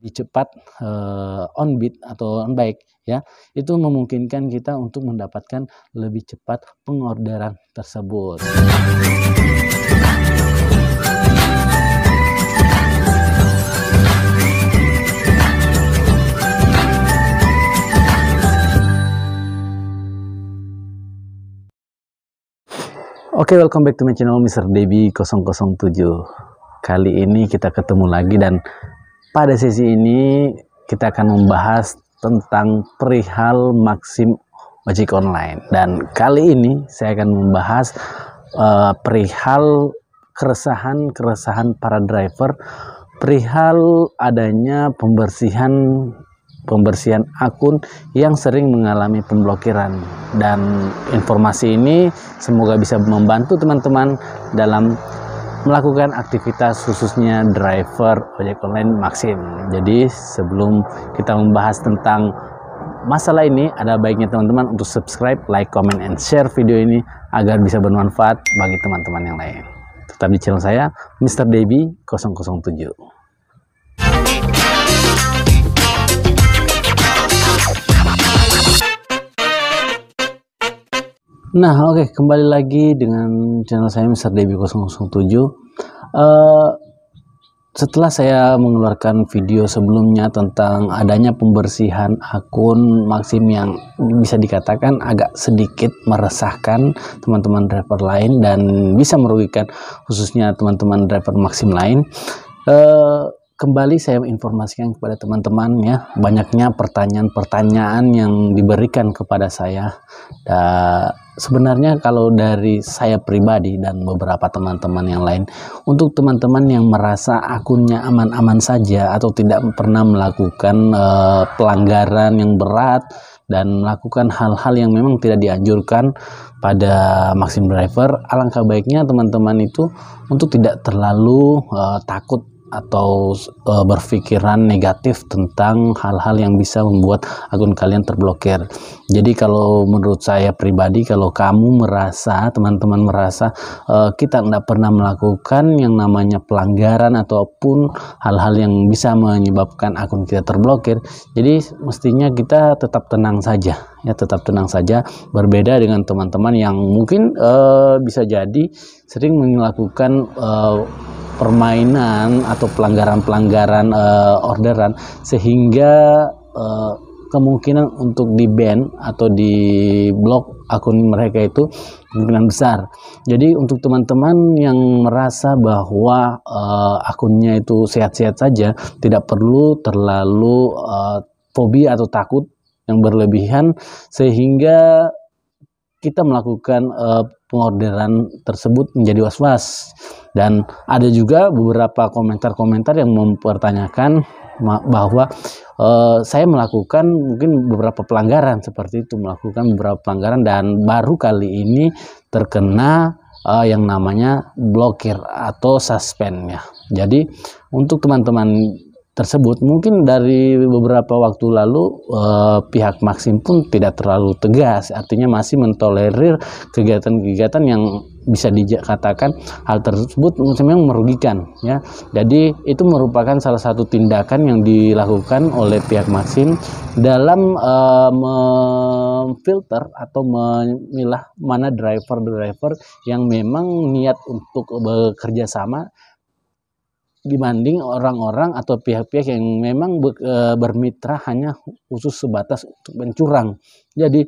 lebih cepat on beat atau on bike ya, itu memungkinkan kita untuk mendapatkan lebih cepat pengorderan tersebut. Oke, welcome back to my channel Mr. Debbie 007. Kali ini kita ketemu lagi dan pada sesi ini kita akan membahas tentang perihal Maxim ojek online. Dan kali ini saya akan membahas perihal keresahan para driver, perihal adanya pembersihan akun yang sering mengalami pemblokiran. Dan informasi ini semoga bisa membantu teman-teman dalam melakukan aktivitas khususnya driver ojek online Maxim. Jadi sebelum kita membahas tentang masalah ini, ada baiknya teman-teman untuk subscribe, like, comment, and share video ini agar bisa bermanfaat bagi teman-teman yang lain. Tetap di channel saya Mr. Debbie 007. Nah, oke, kembali lagi dengan channel saya Mr. Debbie 007. Setelah saya mengeluarkan video sebelumnya tentang adanya pembersihan akun Maxim yang bisa dikatakan agak sedikit meresahkan teman-teman driver lain dan bisa merugikan khususnya teman-teman driver Maxim lain, kembali saya informasikan kepada teman-teman ya, banyaknya pertanyaan-pertanyaan yang diberikan kepada saya. Sebenarnya kalau dari saya pribadi dan beberapa teman-teman yang lain, untuk teman-teman yang merasa akunnya aman-aman saja atau tidak pernah melakukan pelanggaran yang berat dan melakukan hal-hal yang memang tidak dianjurkan pada Maxim driver, alangkah baiknya teman-teman itu untuk tidak terlalu takut atau berpikiran negatif tentang hal-hal yang bisa membuat akun kalian terblokir. Jadi kalau menurut saya pribadi, kalau kamu merasa, teman-teman merasa kita tidak pernah melakukan yang namanya pelanggaran ataupun hal-hal yang bisa menyebabkan akun kita terblokir, jadi mestinya kita tetap tenang saja ya, tetap tenang saja. Berbeda dengan teman-teman yang mungkin bisa jadi sering melakukan permainan atau pelanggaran-pelanggaran orderan sehingga kemungkinan untuk di ban atau di blok akun mereka itu kemungkinan besar. Jadi untuk teman-teman yang merasa bahwa akunnya itu sehat-sehat saja, tidak perlu terlalu fobia atau takut yang berlebihan sehingga kita melakukan pengorderan tersebut menjadi was-was. Dan ada juga beberapa komentar-komentar yang mempertanyakan bahwa saya melakukan mungkin beberapa pelanggaran seperti itu, melakukan beberapa pelanggaran dan baru kali ini terkena yang namanya blokir atau suspend ya. Jadi untuk teman-teman tersebut mungkin dari beberapa waktu lalu pihak Maxim pun tidak terlalu tegas, artinya masih mentolerir kegiatan-kegiatan yang bisa dikatakan hal tersebut memang merugikan ya. Jadi itu merupakan salah satu tindakan yang dilakukan oleh pihak Maxim dalam memfilter atau memilah mana driver-driver yang memang niat untuk bekerja sama dibanding orang-orang atau pihak-pihak yang memang bermitra hanya khusus sebatas untuk mencurang. Jadi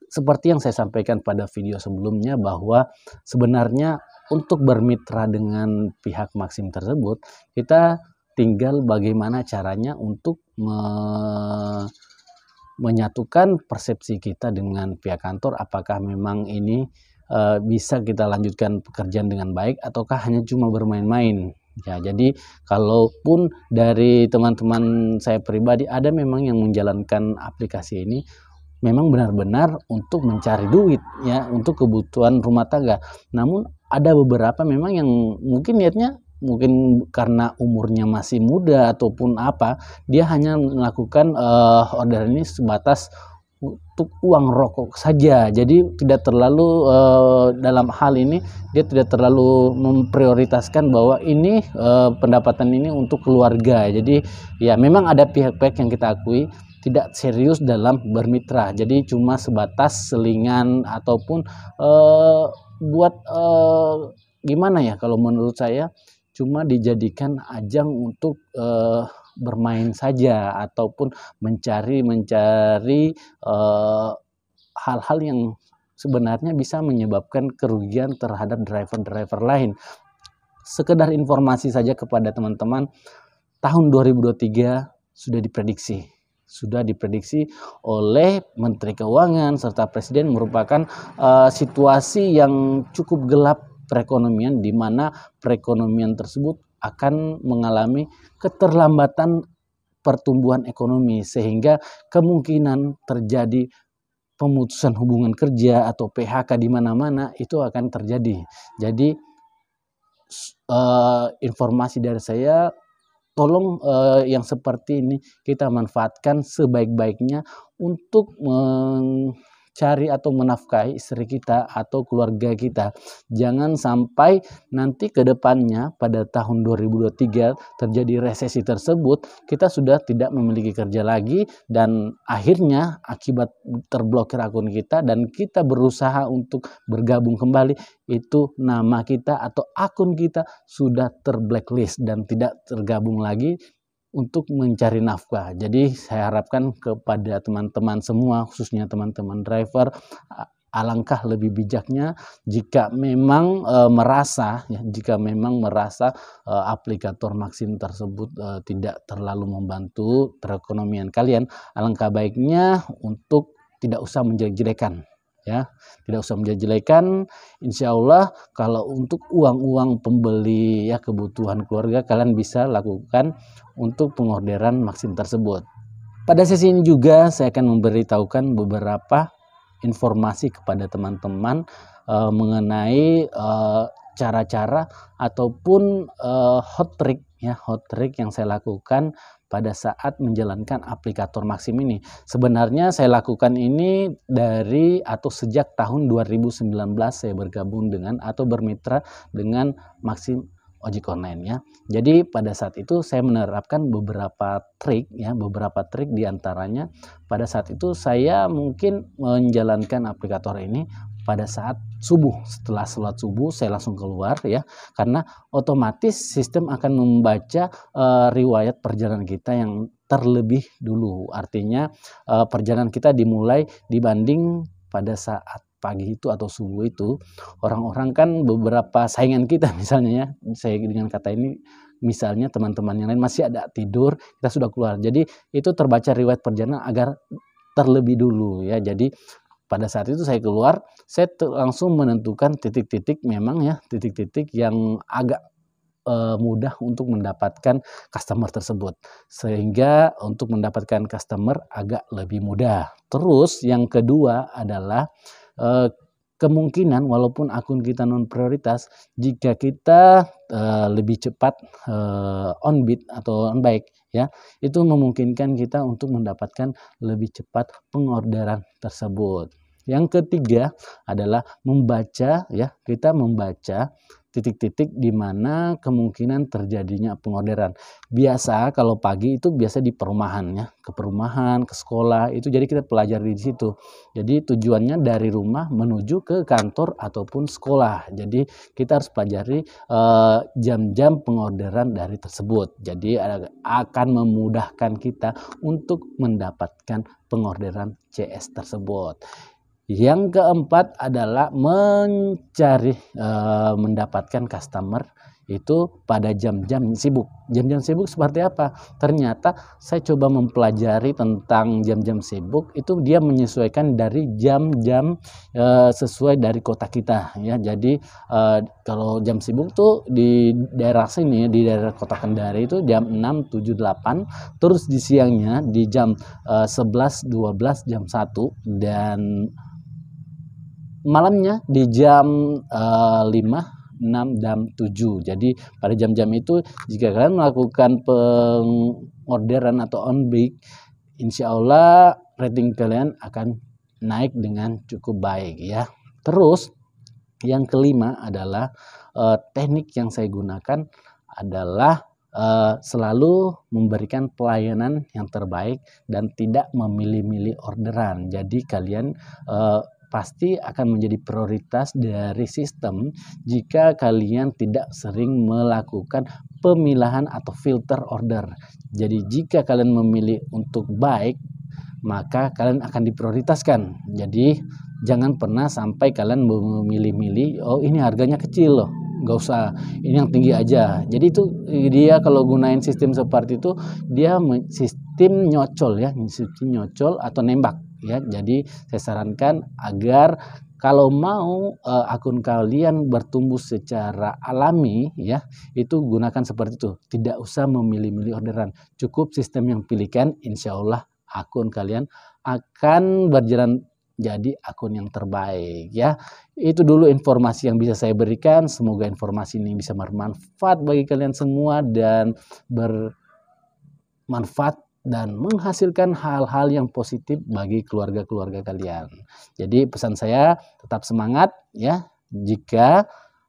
seperti yang saya sampaikan pada video sebelumnya bahwa sebenarnya untuk bermitra dengan pihak Maxim tersebut, kita tinggal bagaimana caranya untuk menyatukan persepsi kita dengan pihak kantor, apakah memang ini bisa kita lanjutkan pekerjaan dengan baik ataukah hanya cuma bermain-main. Ya, jadi kalaupun dari teman-teman saya pribadi ada memang yang menjalankan aplikasi ini memang benar-benar untuk mencari duit ya, untuk kebutuhan rumah tangga. Namun ada beberapa memang yang mungkin niatnya mungkin karena umurnya masih muda ataupun apa, dia hanya melakukan order ini sebatas untuk uang rokok saja. Jadi tidak terlalu dalam hal ini dia tidak terlalu memprioritaskan bahwa ini pendapatan ini untuk keluarga. Jadi ya memang ada pihak-pihak yang kita akui tidak serius dalam bermitra. Jadi cuma sebatas selingan ataupun buat gimana ya, kalau menurut saya cuma dijadikan ajang untuk bermain saja ataupun mencari hal-hal yang sebenarnya bisa menyebabkan kerugian terhadap driver-driver lain. Sekedar informasi saja kepada teman-teman, tahun 2023 sudah diprediksi oleh Menteri Keuangan serta Presiden merupakan situasi yang cukup gelap perekonomian, di mana perekonomian tersebut akan mengalami keterlambatan pertumbuhan ekonomi, sehingga kemungkinan terjadi pemutusan hubungan kerja atau PHK di mana-mana itu akan terjadi. Jadi informasi dari saya, tolong yang seperti ini kita manfaatkan sebaik-baiknya untuk mencari atau menafkahi istri kita atau keluarga kita. Jangan sampai nanti ke depannya pada tahun 2023 terjadi resesi tersebut, kita sudah tidak memiliki kerja lagi dan akhirnya akibat terblokir akun kita dan kita berusaha untuk bergabung kembali, itu nama kita atau akun kita sudah terblacklist dan tidak tergabung lagi untuk mencari nafkah. Jadi saya harapkan kepada teman-teman semua, khususnya teman-teman driver, alangkah lebih bijaknya jika memang merasa aplikator Maxim tersebut tidak terlalu membantu perekonomian kalian, alangkah baiknya untuk tidak usah menjelek-jelekan. Ya, tidak usah menjelek-jelekan. Insya Allah kalau untuk uang-uang pembeli ya kebutuhan keluarga, kalian bisa lakukan untuk pengorderan Maxim tersebut. Pada sesi ini juga saya akan memberitahukan beberapa informasi kepada teman-teman mengenai cara-cara ataupun hot trick yang saya lakukan pada saat menjalankan aplikator Maxim ini. Sebenarnya saya lakukan ini sejak tahun 2019 saya bergabung dengan atau bermitra dengan Maxim ojek online ya. Jadi pada saat itu saya menerapkan beberapa trik diantaranya pada saat itu saya mungkin menjalankan aplikator ini pada saat subuh. Setelah sholat subuh saya langsung keluar ya, karena otomatis sistem akan membaca riwayat perjalanan kita yang terlebih dulu. Artinya perjalanan kita dimulai dibanding pada saat pagi itu atau subuh itu. Orang-orang kan beberapa saingan kita misalnya ya, saya dengan kata ini misalnya teman-teman yang lain masih ada tidur, kita sudah keluar. Jadi itu terbaca riwayat perjalanan agar terlebih dulu ya. Jadi pada saat itu saya keluar, saya langsung menentukan titik-titik yang agak mudah untuk mendapatkan customer tersebut, sehingga untuk mendapatkan customer agak lebih mudah. Terus yang kedua adalah kemungkinan walaupun akun kita non prioritas, jika kita lebih cepat on bid atau on bike ya, itu memungkinkan kita untuk mendapatkan lebih cepat pengorderan tersebut. Yang ketiga adalah kita membaca titik-titik di mana kemungkinan terjadinya pengorderan. Biasa kalau pagi itu biasa di perumahan ya, ke perumahan, ke sekolah itu, jadi kita pelajari di situ. Jadi tujuannya dari rumah menuju ke kantor ataupun sekolah. Jadi kita harus pelajari jam-jam pengorderan dari tersebut. Jadi akan memudahkan kita untuk mendapatkan pengorderan CS tersebut. Yang keempat adalah mendapatkan customer itu pada jam-jam sibuk. Jam-jam sibuk seperti apa? Ternyata saya coba mempelajari tentang jam-jam sibuk, itu dia menyesuaikan dari jam-jam sesuai dari kota kita ya. Jadi kalau jam sibuk tuh di daerah sini, di daerah kota Kendari itu jam 6, 7, 8, terus di siangnya di jam 11, 12, jam 1, dan malamnya di jam 5, 6, dan 7. Jadi pada jam-jam itu jika kalian melakukan pengorderan atau on bike, insya Allah rating kalian akan naik dengan cukup baik ya. Terus yang kelima adalah teknik yang saya gunakan adalah selalu memberikan pelayanan yang terbaik dan tidak memilih-milih orderan. Jadi kalian pasti akan menjadi prioritas dari sistem jika kalian tidak sering melakukan pemilahan atau filter order. Jadi jika kalian memilih untuk baik, maka kalian akan diprioritaskan. Jadi jangan pernah sampai kalian memilih-milih, oh ini harganya kecil loh, nggak usah, ini yang tinggi aja. Jadi itu dia kalau gunain sistem seperti itu, dia sistem nyocol ya, sistem nyocol atau nembak ya. Jadi saya sarankan agar kalau mau akun kalian bertumbuh secara alami ya, itu gunakan seperti itu. Tidak usah memilih-milih orderan, cukup sistem yang pilihkan, insya Allah akun kalian akan berjalan jadi akun yang terbaik ya. Itu dulu informasi yang bisa saya berikan. Semoga informasi ini bisa bermanfaat bagi kalian semua dan bermanfaat dan menghasilkan hal-hal yang positif bagi keluarga-keluarga kalian. Jadi pesan saya tetap semangat ya. Jika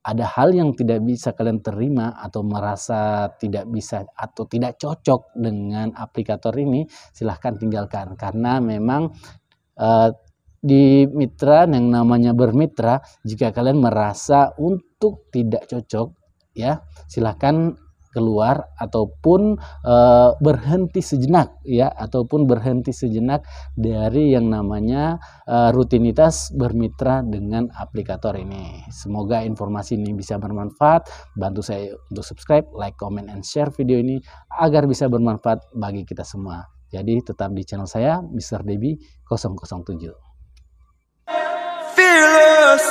ada hal yang tidak bisa kalian terima atau merasa tidak bisa atau tidak cocok dengan aplikator ini, silahkan tinggalkan. Karena memang di mitra yang namanya bermitra, jika kalian merasa untuk tidak cocok ya, silahkan keluar ataupun berhenti sejenak ya, ataupun berhenti sejenak dari yang namanya rutinitas bermitra dengan aplikator ini. Semoga informasi ini bisa bermanfaat. Bantu saya untuk subscribe, like, comment, and share video ini agar bisa bermanfaat bagi kita semua. Jadi tetap di channel saya Mr. Debi 007. Fearless.